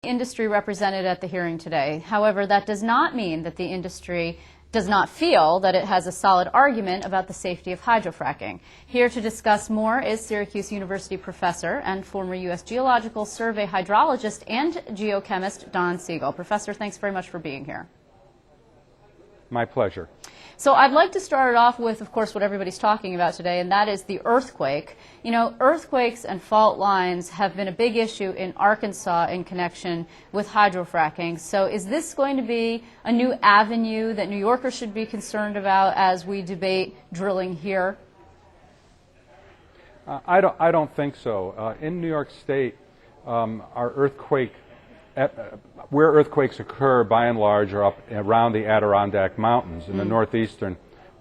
Industry represented at the hearing today. However, that does not mean that the industry does not feel that it has a solid argument about the safety of hydrofracking. Here to discuss more is Syracuse University professor and former U.S. Geological Survey hydrologist and geochemist Don Siegel. Professor, thanks very much for being here. My pleasure. So I'd like to start it off with, of course, what everybody's talking about today, and that is the earthquake. You know, earthquakes and fault lines have been a big issue in Arkansas in connection with hydrofracking. So is this going to be a new avenue that New Yorkers should be concerned about as we debate drilling here? I don't think so. In New York State, where earthquakes occur, by and large, are up around the Adirondack Mountains in the northeastern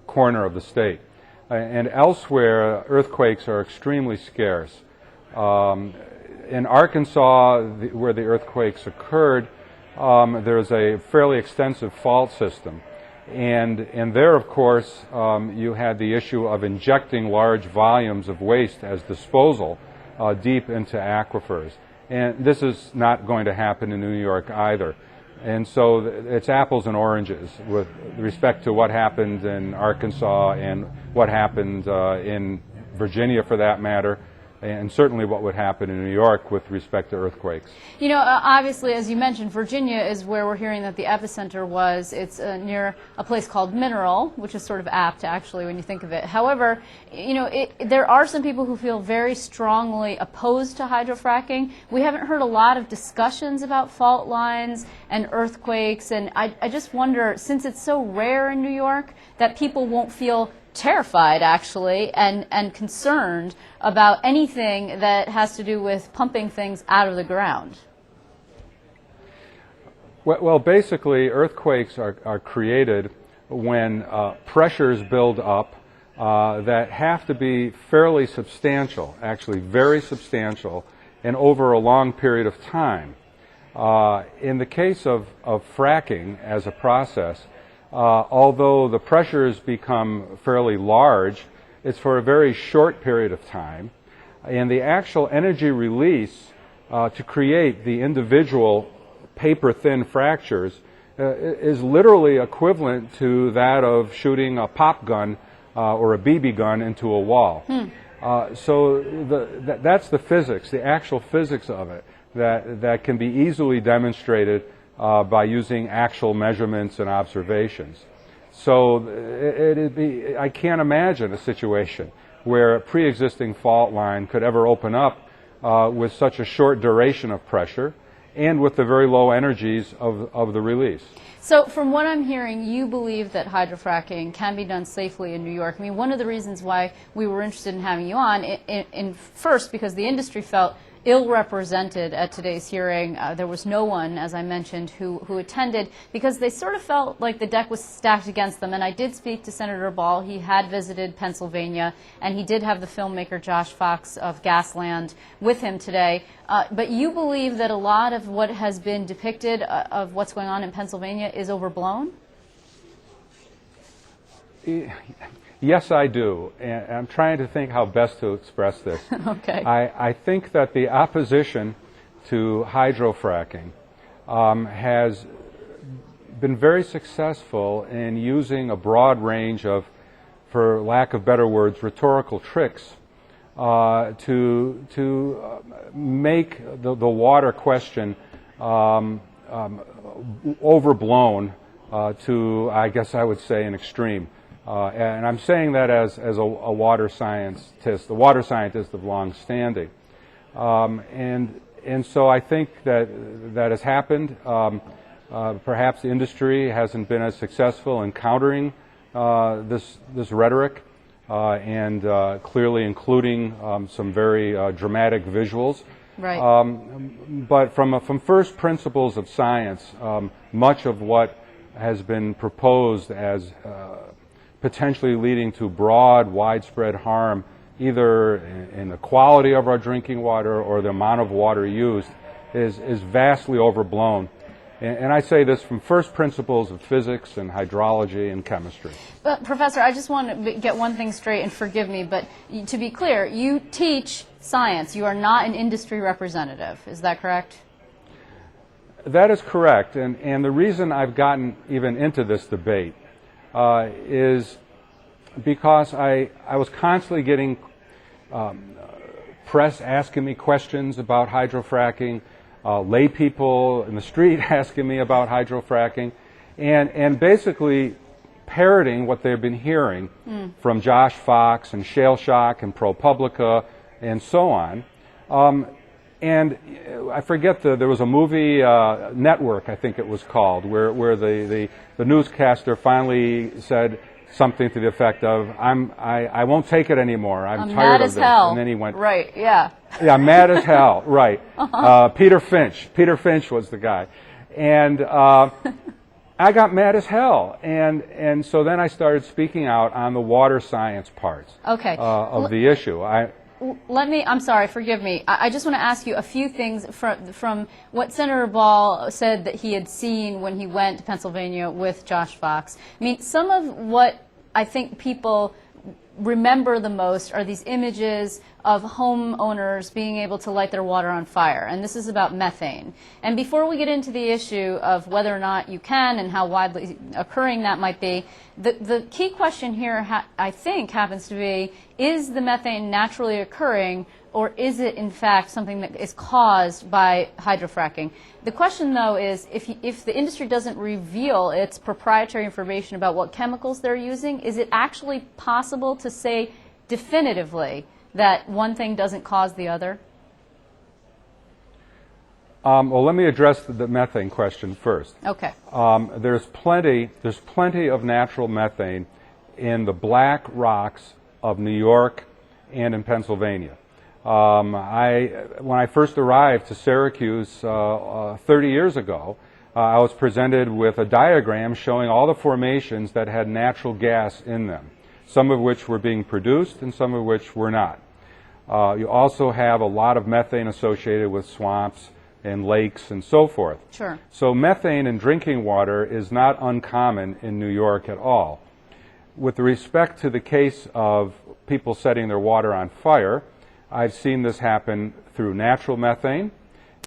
corner of the state. And elsewhere, earthquakes are extremely scarce. In Arkansas, where the earthquakes occurred, there's a fairly extensive fault system. And there, of course, you had the issue of injecting large volumes of waste as disposal deep into aquifers. And this is not going to happen in New York either. And so it's apples and oranges with respect to what happened in Arkansas and what happened in Virginia, for that matter, and certainly what would happen in New York with respect to earthquakes. You know, obviously, as you mentioned, Virginia is where we're hearing that the epicenter was. It's near a place called Mineral, which is sort of apt, actually, when you think of it. However, you know, there are some people who feel very strongly opposed to hydrofracking. We haven't heard a lot of discussions about fault lines and earthquakes, and I just wonder, since it's so rare in New York, that people won't feel terrified, actually, and concerned about anything that has to do with pumping things out of the ground. Well, basically, earthquakes are created when pressures build up that have to be fairly substantial, actually very substantial, and over a long period of time. In the case of fracking as a process, although the pressures become fairly large, it's for a very short period of time, and the actual energy release to create the individual paper-thin fractures is literally equivalent to that of shooting a pop gun or a BB gun into a wall. So that's the physics, the actual physics of it, that can be easily demonstrated by using actual measurements and observations. So I can't imagine a situation where a pre-existing fault line could ever open up with such a short duration of pressure and with the very low energies of the release. So from what I'm hearing, you believe that hydrofracking can be done safely in New York. I mean, one of the reasons why we were interested in having you on, first, because the industry felt ill-represented at today's hearing. There was no one, as I mentioned, who attended because they sort of felt like the deck was stacked against them. And I did speak to Senator Ball. He had visited Pennsylvania, and he did have the filmmaker Josh Fox of Gasland with him today. But you believe that a lot of what has been depicted of what's going on in Pennsylvania is overblown? Yes, I do, and I'm trying to think how best to express this. Okay. I think that the opposition to hydrofracking has been very successful in using a broad range of, for lack of better words, rhetorical tricks to make the water question overblown to, I guess I would say, an extreme. And I'm saying that as a water scientist, the water scientist of long standing. And so I think that has happened. Perhaps the industry hasn't been as successful in countering this rhetoric and clearly including some very dramatic visuals. Right. But from first principles of science, much of what has been proposed as potentially leading to broad, widespread harm, either in the quality of our drinking water or the amount of water used, is vastly overblown. And I say this from first principles of physics and hydrology and chemistry. But Professor, I just want to get one thing straight, and forgive me, but to be clear, you teach science. You are not an industry representative. Is that correct? That is correct, and the reason I've gotten even into this debate is because I was constantly getting press asking me questions about hydrofracking, lay people in the street asking me about hydrofracking, and basically parroting what they've been hearing from Josh Fox and Shale Shock and ProPublica and so on. And I forget, there was a movie, Network, I think it was called, where the newscaster finally said something to the effect of, I won't take it anymore. I'm tired mad of as this. hell. And then he went, right, yeah. Yeah, mad as hell, right. Peter Finch was the guy. And I got mad as hell. And so then I started speaking out on the water science parts Okay. of the issue. I'm sorry, forgive me. I just want to ask you a few things from what Senator Ball said that he had seen when he went to Pennsylvania with Josh Fox. I mean, some of what I think people remember the most are these images of homeowners being able to light their water on fire, and this is about methane. And before we get into the issue of whether or not you can and how widely occurring that might be, the key question here, I think, happens to be, is the methane naturally occurring, or is it in fact something that is caused by hydrofracking? The question, though, is if the industry doesn't reveal its proprietary information about what chemicals they're using, is it actually possible to say definitively that one thing doesn't cause the other? Well, let me address the methane question first. Okay. There's plenty of natural methane in the black rocks of New York and in Pennsylvania. When I first arrived to Syracuse 30 years ago, I was presented with a diagram showing all the formations that had natural gas in them, some of which were being produced and some of which were not. You also have a lot of methane associated with swamps and lakes and so forth. Sure. So methane in drinking water is not uncommon in New York at all. With respect to the case of people setting their water on fire, I've seen this happen through natural methane,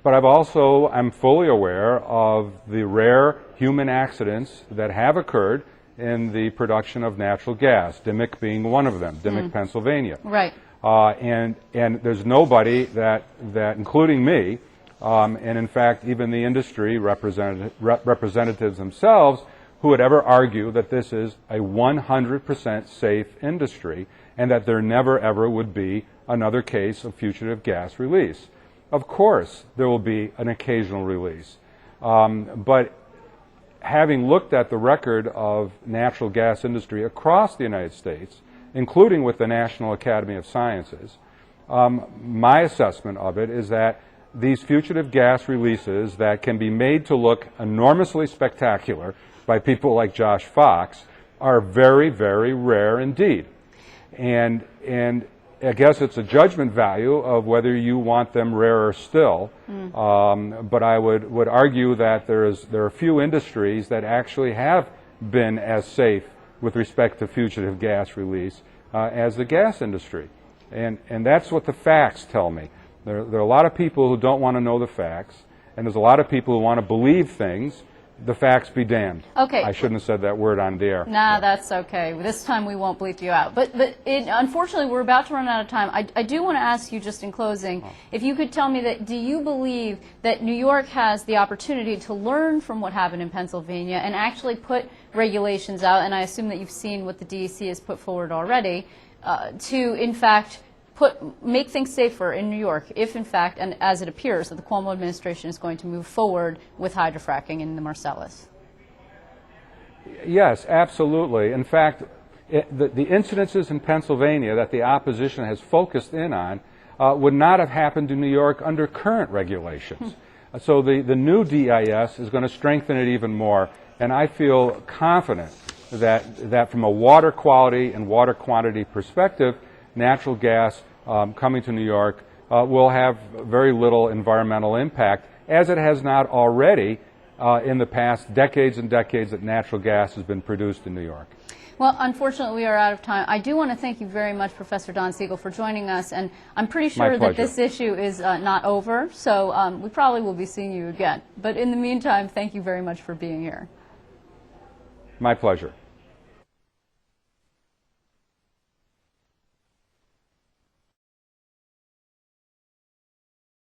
but I'm fully aware of the rare human accidents that have occurred in the production of natural gas, Dimock being one of them, Dimock, Pennsylvania. Right. And there's nobody that including me, and in fact even the industry representatives themselves, who would ever argue that this is a 100% safe industry and that there never ever would be another case of fugitive gas release. Of course there will be an occasional release, but having looked at the record of natural gas industry across the United States, including with the National Academy of Sciences, my assessment of it is that these fugitive gas releases that can be made to look enormously spectacular by people like Josh Fox are very, very rare indeed. And I guess it's a judgment value of whether you want them rarer still. But I would argue that there are few industries that actually have been as safe with respect to fugitive gas release as the gas industry. And that's what the facts tell me. There are a lot of people who don't want to know the facts, and there's a lot of people who want to believe things. The facts be damned. Okay. I shouldn't have said that word on the air. Nah, that's okay. This time we won't bleep you out. But unfortunately, we're about to run out of time. I do want to ask you, just in closing, if you could tell me that, do you believe that New York has the opportunity to learn from what happened in Pennsylvania and actually put regulations out, and I assume that you've seen what the DEC has put forward already, to, in fact, make things safer in New York, if in fact, and as it appears, that the Cuomo administration is going to move forward with hydrofracking in the Marcellus? Yes, absolutely. In fact, the incidences in Pennsylvania that the opposition has focused in on would not have happened in New York under current regulations. So the new DIS is going to strengthen it even more, and I feel confident that from a water quality and water quantity perspective, natural gas coming to New York will have very little environmental impact, as it has not already in the past decades and decades that natural gas has been produced in New York. Well, unfortunately, we are out of time. I do want to thank you very much, Professor Don Siegel, for joining us, and I'm pretty sure that this issue is not over, so we probably will be seeing you again. But in the meantime, thank you very much for being here. My pleasure.